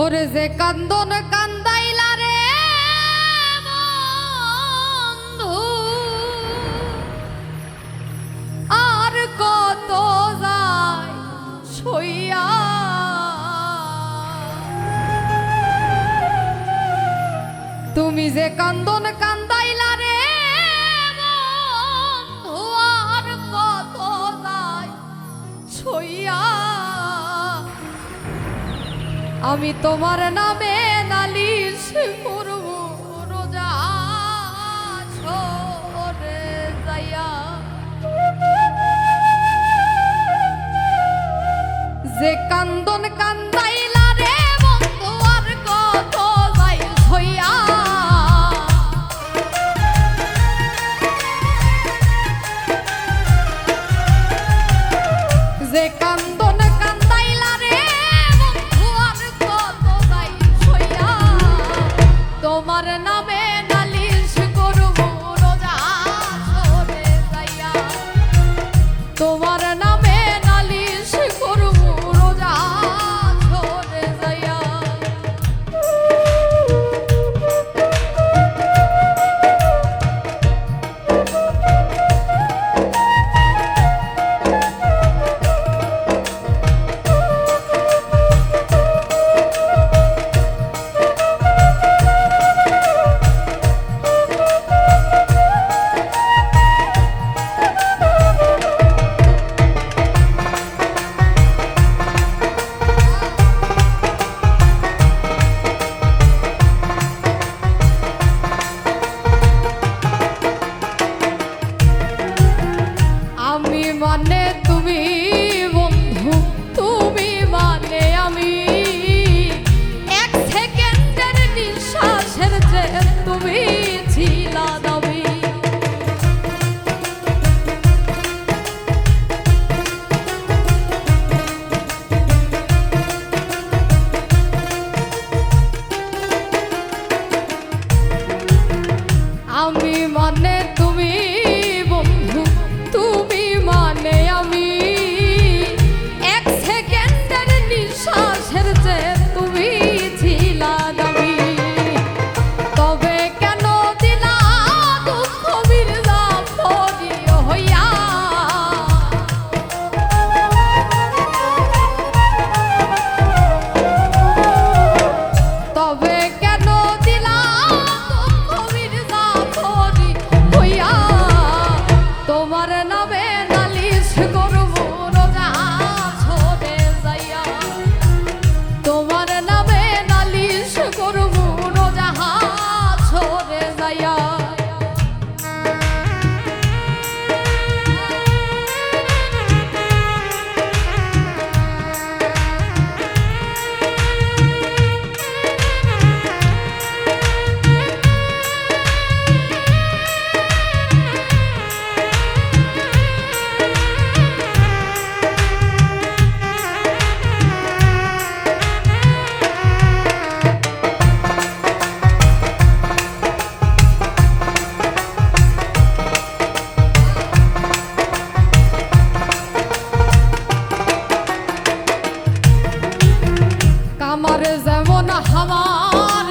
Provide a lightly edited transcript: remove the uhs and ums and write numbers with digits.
ওরে যে কান্দন কান্দাইলা রে বন্ধু, আর কত যায় সইয়া। তুমি যে কান্দন কান্দাইলা রে বন্ধু, আর কত যায় সইয়া। আমি তোমার নামে নালিশ করব রোজা সরে যাইয়া। যে কান্দন কান্দাইলা রে বন্ধু, আর কত যাই হইয়া। যে কান্দন কান্দাইলা রে বন্ধু, আর কত যাই হইয়া। তোমার নামে নালিশ করব রোজা সরে যাইয়া। তোমার নামে নালিশ করব রোজা সরে যাইয়া। মানে তুমি বন্ধু, তুমি মানে আমি। এক সেকেন্ডের নিঃশ্বাসের যে তুমি ছিলা দাবি। আমি মানে তুমি বন্ধু, তুমি মানে আমি। এক সেকেন্ডের নিঃশ্বাসের যে তুমি ছিলা দাবি। তবে কেন দিলা দুঃখ মির্জাফরি হইয়া। তবে কেন দিলা দুঃখ মির্জাফরি হইয়া। তোমার নামে নালিশ করব রোজা সরে যাইয়া। তোমার নামে নালিশ করব রোজা সরে যাইয়া। আমার যেমন হামার